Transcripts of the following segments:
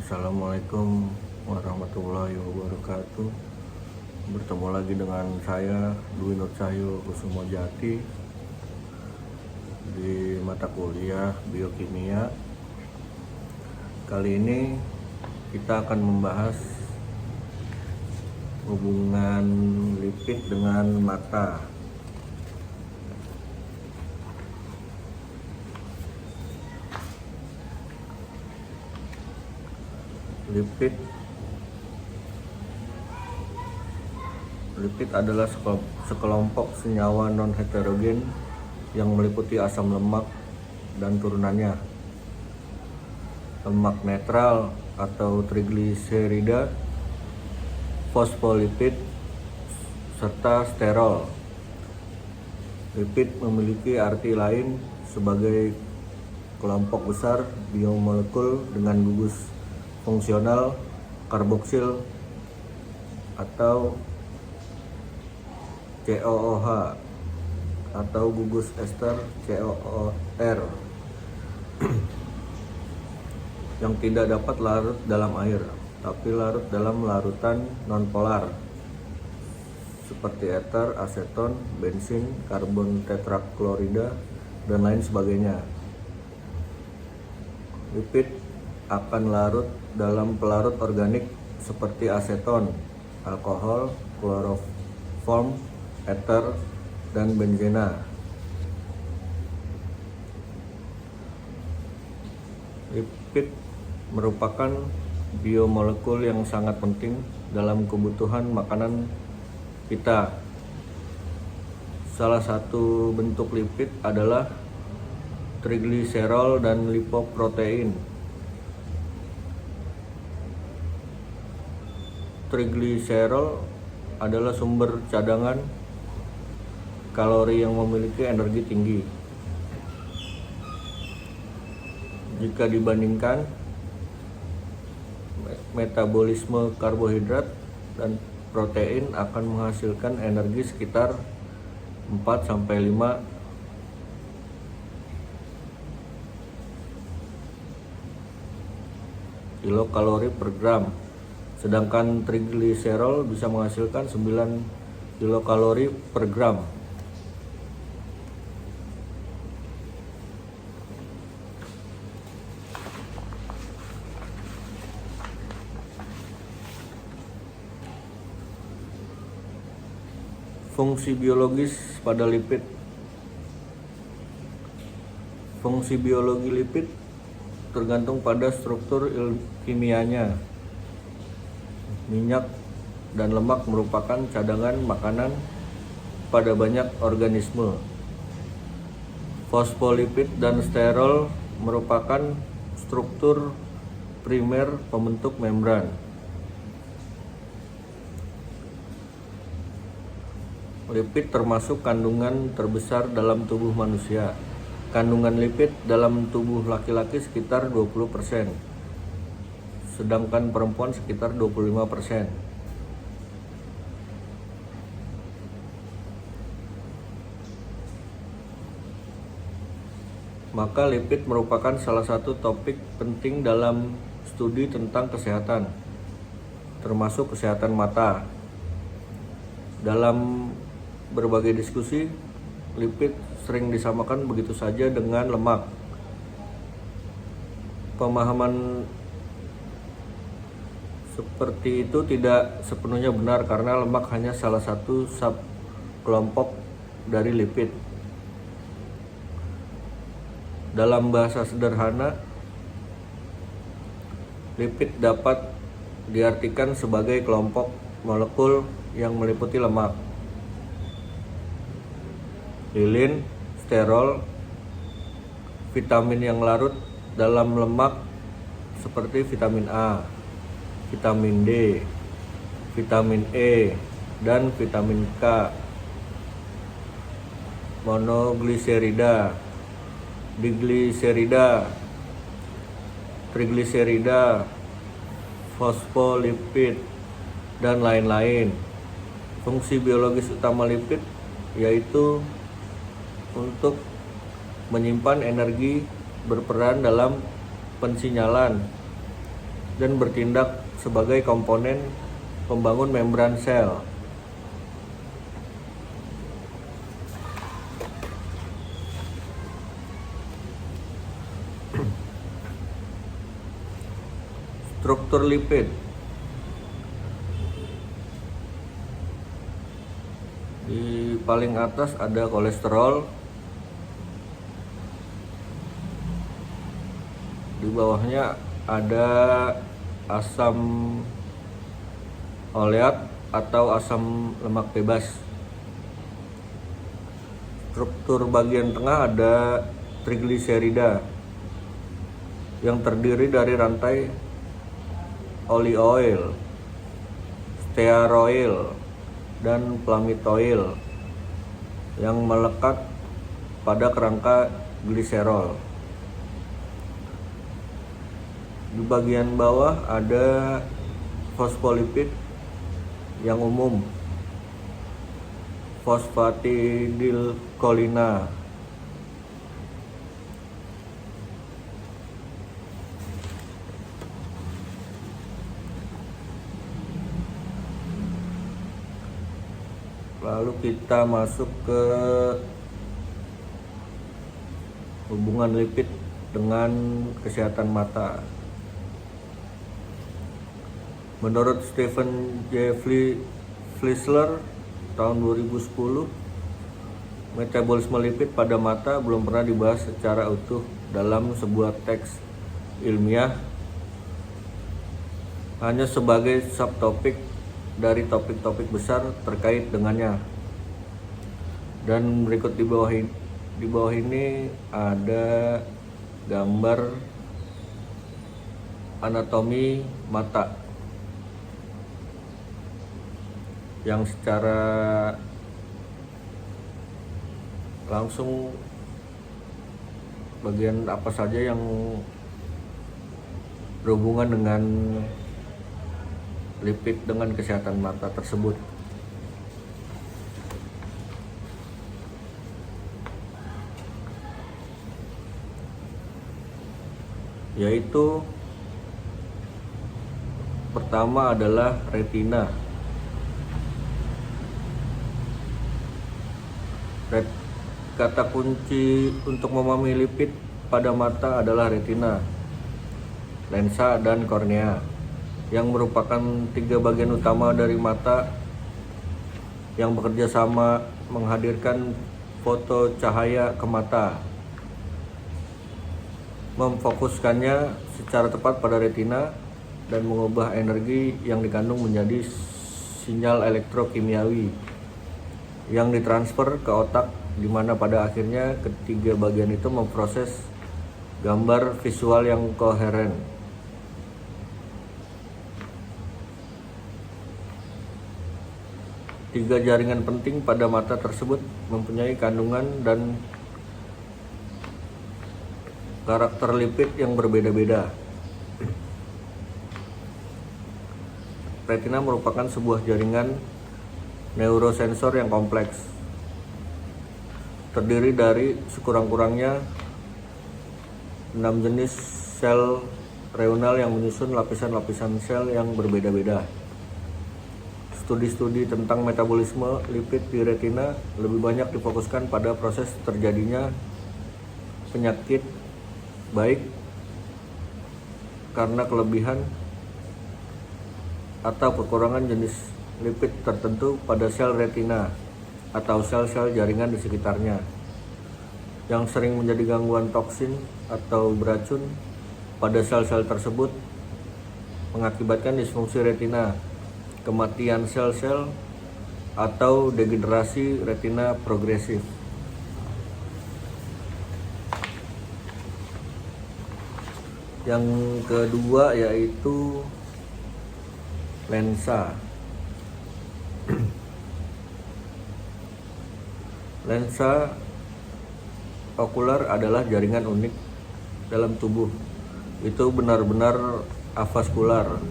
Assalamualaikum warahmatullahi wabarakatuh. Bertemu lagi dengan saya Dwi Nur Cahyo Kusumo Jati di mata kuliah biokimia. Kali ini kita akan membahas hubungan lipid dengan mata. Lipid adalah sekelompok senyawa non-heterogen yang meliputi asam lemak dan turunannya, lemak netral atau trigliserida, fosfolipid, serta sterol. Lipid memiliki arti lain sebagai kelompok besar biomolekul dengan gugus fungsional karboksil atau COOH atau gugus ester COOR yang tidak dapat larut dalam air tapi larut dalam larutan nonpolar seperti eter, aseton, bensin, karbon tetraklorida, dan lain sebagainya. Lipid akan larut dalam pelarut organik seperti aseton, alkohol, kloroform, eter, dan benzena. Lipid merupakan biomolekul yang sangat penting dalam kebutuhan makanan kita. Salah satu bentuk lipid adalah trigliserol dan lipoprotein. Trigliserol adalah sumber cadangan kalori yang memiliki energi tinggi. Jika dibandingkan metabolisme karbohidrat dan protein akan menghasilkan energi sekitar 4-5 kilokalori per gram. Sedangkan trigliserol bisa menghasilkan 9 kilokalori per gram. Fungsi biologis pada lipid. Fungsi biologi lipid tergantung pada struktur kimianya. Minyak dan lemak merupakan cadangan makanan pada banyak organisme. Fosfolipid dan sterol merupakan struktur primer pembentuk membran. Lipid termasuk kandungan terbesar dalam tubuh manusia. Kandungan lipid dalam tubuh laki-laki sekitar 20%. Sedangkan perempuan sekitar 25%. Maka lipid merupakan salah satu topik penting dalam studi tentang kesehatan, termasuk kesehatan mata. Dalam berbagai diskusi, lipid sering disamakan begitu saja dengan lemak. Pemahaman seperti itu tidak sepenuhnya benar karena lemak hanya salah satu subkelompok dari lipid. Dalam bahasa sederhana, lipid dapat diartikan sebagai kelompok molekul yang meliputi lemak, lilin, sterol, vitamin yang larut dalam lemak seperti vitamin A, vitamin D, vitamin E, dan vitamin K, monogliserida, digliserida, trigliserida, fosfolipid, dan lain-lain. Fungsi biologis utama lipid yaitu untuk menyimpan energi, berperan dalam pensinyalan, dan bertindak sebagai komponen pembangun membran sel. Struktur lipid. Di paling atas ada kolesterol, di bawahnya ada asam oleat atau asam lemak bebas. Struktur bagian tengah ada trigliserida yang terdiri dari rantai olioil, stearoil, dan palmitoil yang melekat pada kerangka gliserol. Di bagian bawah ada fosfolipid yang umum, fosfatidilkolina. Lalu kita masuk ke hubungan lipid dengan kesehatan mata. Menurut Stephen J. Fleischer tahun 2010, metabolisme lipid pada mata belum pernah dibahas secara utuh dalam sebuah teks ilmiah, hanya sebagai subtopik dari topik-topik besar terkait dengannya. Dan berikut di bawah ini ada gambar anatomi mata yang secara langsung bagian apa saja yang berhubungan dengan lipid dengan kesehatan mata tersebut. Yaitu pertama adalah retina. Kata kunci untuk memahami lipid pada mata adalah retina, lensa, dan kornea, yang merupakan 3 bagian utama dari mata yang bekerja sama menghadirkan foto cahaya ke mata, memfokuskannya secara tepat pada retina, dan mengubah energi yang dikandung menjadi sinyal elektrokimiawi yang ditransfer ke otak, di mana pada akhirnya ketiga bagian itu memproses gambar visual yang koheren. Tiga jaringan penting pada mata tersebut mempunyai kandungan dan karakter lipid yang berbeda-beda. Retina merupakan sebuah jaringan neurosensor yang kompleks, terdiri dari sekurang-kurangnya 6 jenis sel reunal yang menyusun lapisan-lapisan sel yang berbeda-beda. Studi-studi tentang metabolisme lipid di retina lebih banyak difokuskan pada proses terjadinya penyakit, baik karena kelebihan atau kekurangan jenis lipid tertentu pada sel retina atau sel-sel jaringan di sekitarnya, yang sering menjadi gangguan toksin atau beracun pada sel-sel tersebut, mengakibatkan disfungsi retina, kematian sel-sel, atau degenerasi retina progresif. Yang kedua yaitu lensa. Lensa okular adalah jaringan unik dalam tubuh. Itu benar-benar avaskular,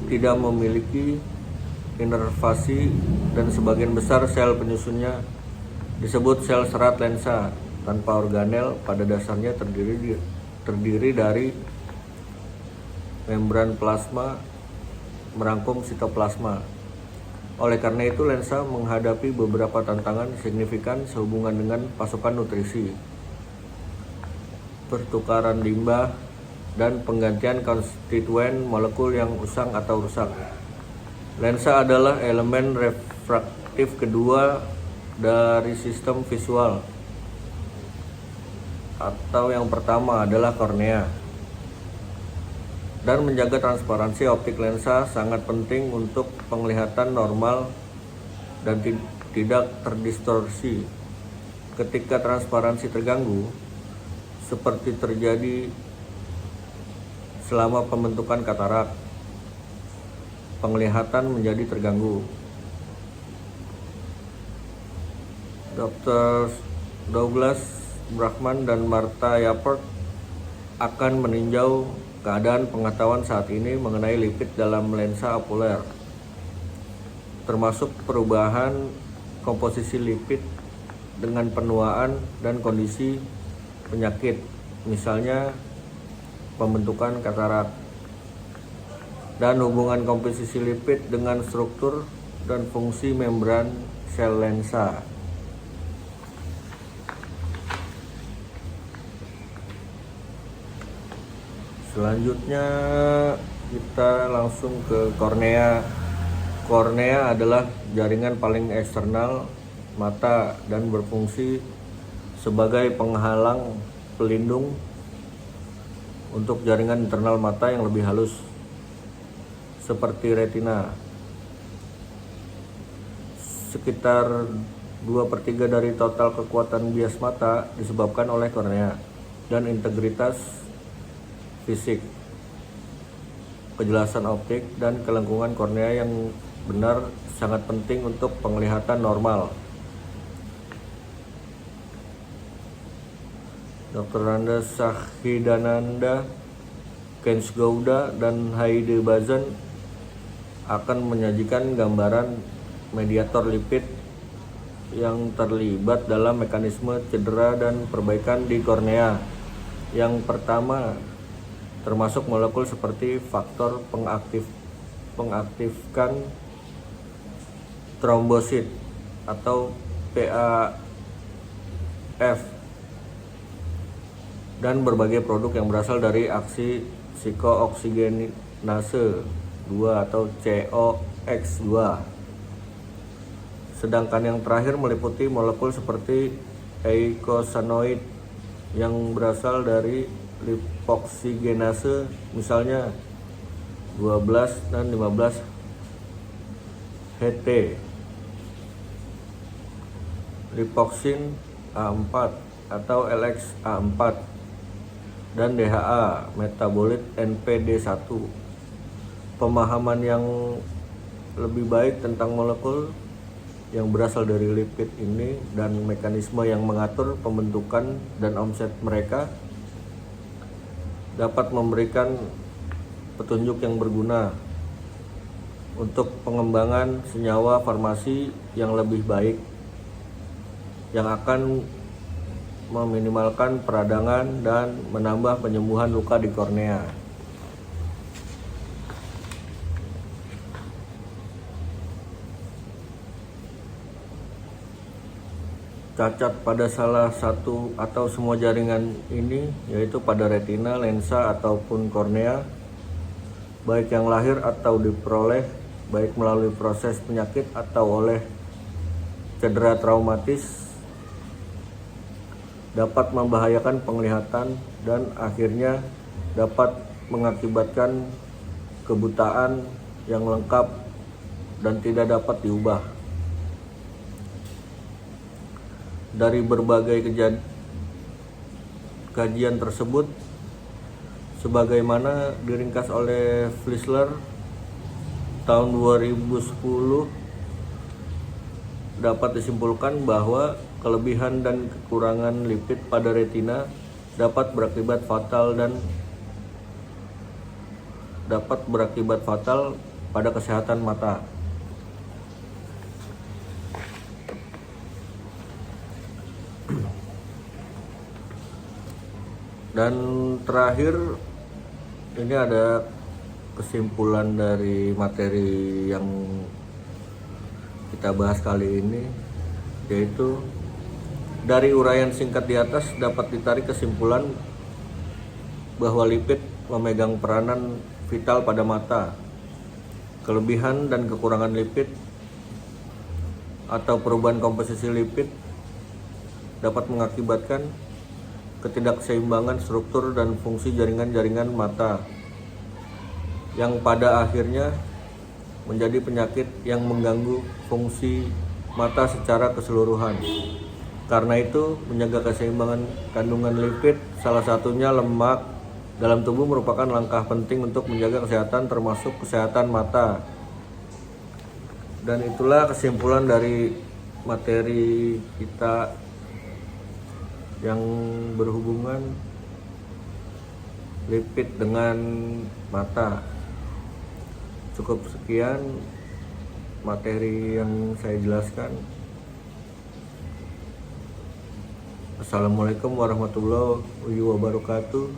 tidak memiliki inervasi, dan sebagian besar sel penyusunnya disebut sel serat lensa tanpa organel pada dasarnya terdiri dari membran plasma merangkum sitoplasma. Oleh karena itu, lensa menghadapi beberapa tantangan signifikan sehubungan dengan pasokan nutrisi, pertukaran limbah, dan penggantian konstituen molekul yang usang atau rusak. Lensa adalah elemen refraktif kedua dari sistem visual, atau yang pertama adalah kornea. Dan menjaga transparansi optik lensa sangat penting untuk penglihatan normal dan tidak terdistorsi. Ketika transparansi terganggu, seperti terjadi selama pembentukan katarak, penglihatan menjadi terganggu. Dr. Douglas Brahman dan Martha Yapert akan meninjau keadaan pengetahuan saat ini mengenai lipid dalam lensa okuler, termasuk perubahan komposisi lipid dengan penuaan dan kondisi penyakit, misalnya pembentukan katarak, dan hubungan komposisi lipid dengan struktur dan fungsi membran sel lensa. Selanjutnya kita langsung ke kornea. Kornea adalah jaringan paling eksternal mata dan berfungsi sebagai penghalang pelindung untuk jaringan internal mata yang lebih halus seperti retina. Sekitar 2/3 dari total kekuatan bias mata disebabkan oleh kornea dan integritas fisik, kejelasan optik, dan kelengkungan kornea yang benar sangat penting untuk penglihatan normal. Dr. Randa Sahidananda, Kens Gowda, dan Heide Bazan akan menyajikan gambaran mediator lipid yang terlibat dalam mekanisme cedera dan perbaikan di kornea. Yang pertama, termasuk molekul seperti faktor pengaktifkan trombosit atau PAF, dan berbagai produk yang berasal dari aksi psikooksigenase 2 atau COX2. Sedangkan yang terakhir meliputi molekul seperti eicosanoid yang berasal dari lipoksigenase, misalnya 12 dan 15 HT, lipoksin A4 atau LXA4, dan DHA, metabolit NPD1. Pemahaman yang lebih baik tentang molekul yang berasal dari lipid ini dan mekanisme yang mengatur pembentukan dan omset mereka dapat memberikan petunjuk yang berguna untuk pengembangan senyawa farmasi yang lebih baik, yang akan meminimalkan peradangan dan menambah penyembuhan luka di kornea. Cacat pada salah satu atau semua jaringan ini, yaitu pada retina, lensa, ataupun kornea, baik yang lahir atau diperoleh, baik melalui proses penyakit atau oleh cedera traumatis, dapat membahayakan penglihatan dan akhirnya dapat mengakibatkan kebutaan yang lengkap dan tidak dapat diubah. Dari berbagai kajian tersebut, sebagaimana diringkas oleh Flisler tahun 2010, dapat disimpulkan bahwa kelebihan dan kekurangan lipid pada retina dapat berakibat fatal pada kesehatan mata. Dan terakhir, ini ada kesimpulan dari materi yang kita bahas kali ini, yaitu dari uraian singkat di atas dapat ditarik kesimpulan bahwa lipid memegang peranan vital pada mata. Kelebihan dan kekurangan lipid atau perubahan komposisi lipid dapat mengakibatkan ketidakseimbangan struktur dan fungsi jaringan-jaringan mata yang pada akhirnya menjadi penyakit yang mengganggu fungsi mata secara keseluruhan. Karena itu, menjaga keseimbangan kandungan lipid, salah satunya lemak, dalam tubuh merupakan langkah penting untuk menjaga kesehatan termasuk kesehatan mata. Dan itulah kesimpulan dari materi kita yang berhubungan lipid dengan mata. Cukup sekian materi yang saya jelaskan. Assalamualaikum warahmatullahi wabarakatuh.